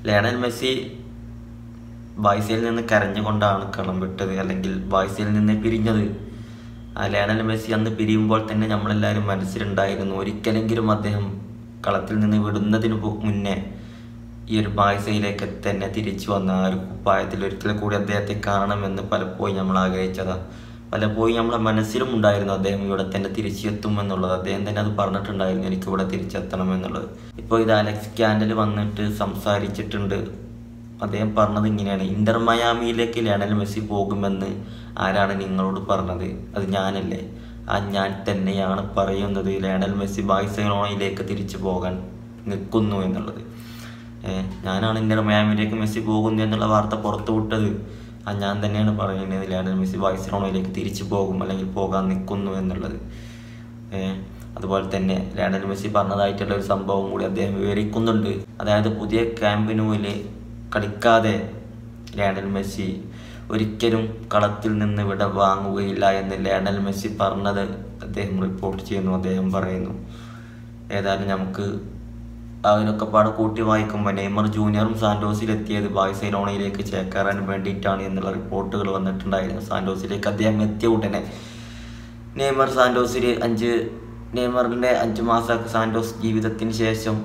Lionel Messi ബാഴ്സയിൽ നിന്ന് കരഞ്ഞുകൊണ്ടാണ് കളം വിട്ടത്, അല്ലെങ്കിൽ ബാഴ്സയിൽ നിന്ന് പിരിഞ്ഞത്. ആ ലയണൽ മെസ്സി അന്ന് പിരിയുമ്പോൾ തന്നെ നമ്മളെല്ലാവരും മനസ്സിലുണ്ടായിരുന്നു, ഒരിക്കലെങ്കിലും അദ്ദേഹം കളത്തിൽ നിന്ന് വിടുന്നതിന് മുന്നേ ഈ ഒരു ബാഴ്സയിലേക്ക് തന്നെ തിരിച്ചു വന്ന ആ ഒരു കുപ്പായത്തിൽ ഒരിക്കൽ കൂടി അദ്ദേഹത്തെ കാണണമെന്ന് പലപ്പോഴും നമ്മൾ ആഗ്രഹിച്ചതാണ്. പലപ്പോഴും നമ്മളെ മനസ്സിലും ഉണ്ടായിരുന്നു അദ്ദേഹം ഇവിടെ തന്നെ തിരിച്ചെത്തും എന്നുള്ളത്. അദ്ദേഹം തന്നെ അത് പറഞ്ഞിട്ടുണ്ടായിരുന്നു, എനിക്കിവിടെ തിരിച്ചെത്തണം എന്നുള്ളത്. ഇപ്പോൾ ഇത് അലക്സ് കാൻഡൽ വന്നിട്ട് സംസാരിച്ചിട്ടുണ്ട്. അദ്ദേഹം പറഞ്ഞത് ഇങ്ങനെയാണ്: ഇന്റർ മയാമിയിലേക്ക് ലയണൽ മെസ്സി പോകുമെന്ന് ആരാണ് നിങ്ങളോട് പറഞ്ഞത്? അത് ഞാനല്ലേ? ആ ഞാൻ തന്നെയാണ് പറയുന്നത് ലയണൽ മെസ്സി ബാഴ്സലോണയിലേക്ക് തിരിച്ചു പോകാൻ നിൽക്കുന്നു എന്നുള്ളത്. ഞാനാണ് ഇന്റർ മയാമിയിലേക്ക് മെസ്സി പോകുന്നു എന്നുള്ള വാർത്ത പുറത്തു വിട്ടത്. ആ ഞാൻ തന്നെയാണ് പറയുന്നത് ലയണൽ മെസ്സി ബാഴ്സലോണയിലേക്ക് തിരിച്ചു പോകും, അല്ലെങ്കിൽ പോകാൻ നിൽക്കുന്നു എന്നുള്ളത്. അതുപോലെ തന്നെ ലയണൽ മെസ്സി പറഞ്ഞതായിട്ടുള്ള ഒരു സംഭവം കൂടി അദ്ദേഹം വിവരിക്കുന്നുണ്ട്. അതായത് പുതിയ ക്യാമ്പ് നൂവിൽ കളിക്കാതെ ലയണൽ മെസ്സി ഒരിക്കലും കളത്തിൽ നിന്ന് വിട വാങ്ങുകയില്ല എന്ന് ലയണൽ മെസ്സി പറഞ്ഞത് അദ്ദേഹം റിപ്പോർട്ട് ചെയ്യുന്നു. അദ്ദേഹം പറയുന്നു. ഏതായാലും നമുക്ക് അതിനൊക്കെ പാടെ കൂട്ടി വായിക്കുമ്പോൾ നെയ്മർ ജൂനിയറും സാന്റോസിലെത്തിയത് ബാഴ്സലോണയിലേക്ക് ചേക്കേറാൻ വേണ്ടിയിട്ടാണ് എന്നുള്ള റിപ്പോർട്ടുകൾ വന്നിട്ടുണ്ടായിരുന്നു. സാന്റോസിലേക്ക് അദ്ദേഹം എത്തിയ ഉടനെ നെയ്മറിൻ്റെ 5 മാസ സാന്റോസ് ജീവിതത്തിന് ശേഷം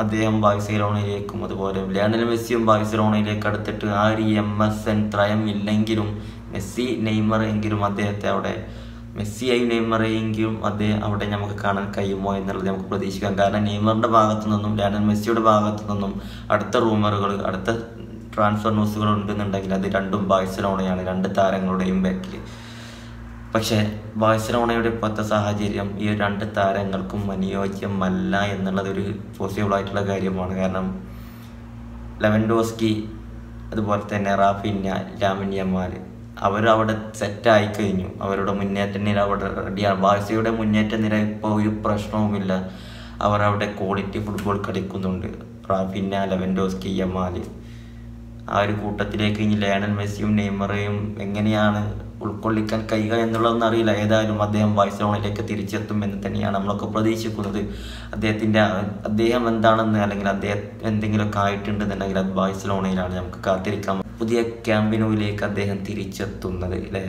അദ്ദേഹം ബാഴ്സലോണയിലേക്കും അതുപോലെ ലയണൽ മെസ്സിയും ബാഴ്സലോണയിലേക്ക് അടുത്തിട്ട് ആ ഒരു MSN ത്രയം ഇല്ലെങ്കിലും മെസ്സി നെയ്മർ എങ്കിലും അദ്ദേഹത്തെ അവിടെ മെസ്സിയെയും നെയ്മറെയെങ്കിലും അദ്ദേഹം അവിടെ നമുക്ക് കാണാൻ കഴിയുമോ എന്നുള്ളത് നമുക്ക് പ്രതീക്ഷിക്കാം. കാരണം നെയ്മറിൻ്റെ ഭാഗത്തു നിന്നും ലയണൽ മെസ്സിയുടെ ഭാഗത്തു നിന്നും അടുത്ത റൂമറുകൾ, അടുത്ത ട്രാൻസ്ഫർ ന്യൂസുകൾ ഉണ്ടെന്നുണ്ടെങ്കിൽ അത് രണ്ടും ബാഴ്സലോണയാണ്, 2 താരങ്ങളുടെയും ബാക്കിൽ. പക്ഷേ ബാഴ്സലോണയുടെ ഇപ്പോഴത്തെ സാഹചര്യം ഈ 2 താരങ്ങൾക്കും അനുയോജ്യമല്ല എന്നുള്ളതൊരു പോസിബിളായിട്ടുള്ള കാര്യമാണ്. കാരണം ലെവൻഡോസ്കി അതുപോലെ തന്നെ റാഫിഞ്ഞ, ലാമിൻ യമാൽ അവരവിടെ സെറ്റായി കഴിഞ്ഞു. അവരുടെ മുന്നേറ്റ നിര അവിടെ റെഡിയാണ്. ബാഴ്സയുടെ മുന്നേറ്റ നിര ഇപ്പോൾ ഒരു പ്രശ്നവുമില്ല. അവർ അവിടെ ക്വാളിറ്റി ഫുട്ബോൾ കളിക്കുന്നുണ്ട്. റാഫിഞ്ഞ, ലെവൻഡോസ്കി, യമാൽ, ആ ഒരു കൂട്ടത്തിലേക്ക് ഇനി ലയണൽ മെസ്സിയും നെയ്മറേയും എങ്ങനെയാണ് ഉൾക്കൊള്ളിക്കാൻ കഴിയുക എന്നുള്ളതൊന്നും അറിയില്ല. ഏതായാലും അദ്ദേഹം ബാഴ്സലോണയിലേക്ക് തിരിച്ചെത്തും എന്ന് തന്നെയാണ് നമ്മളൊക്കെ പ്രതീക്ഷിക്കുന്നത്. അദ്ദേഹം എന്താണെന്ന്, അല്ലെങ്കിൽ അദ്ദേഹം എന്തെങ്കിലുമൊക്കെ ആയിട്ടുണ്ടെന്നുണ്ടെങ്കിൽ അത് ബാഴ്സലോണയിലാണ്. നമുക്ക് കാത്തിരിക്കാം പുതിയ ക്യാമ്പ് നൂവിലേക്ക് അദ്ദേഹം തിരിച്ചെത്തുന്നത്, അല്ലേ?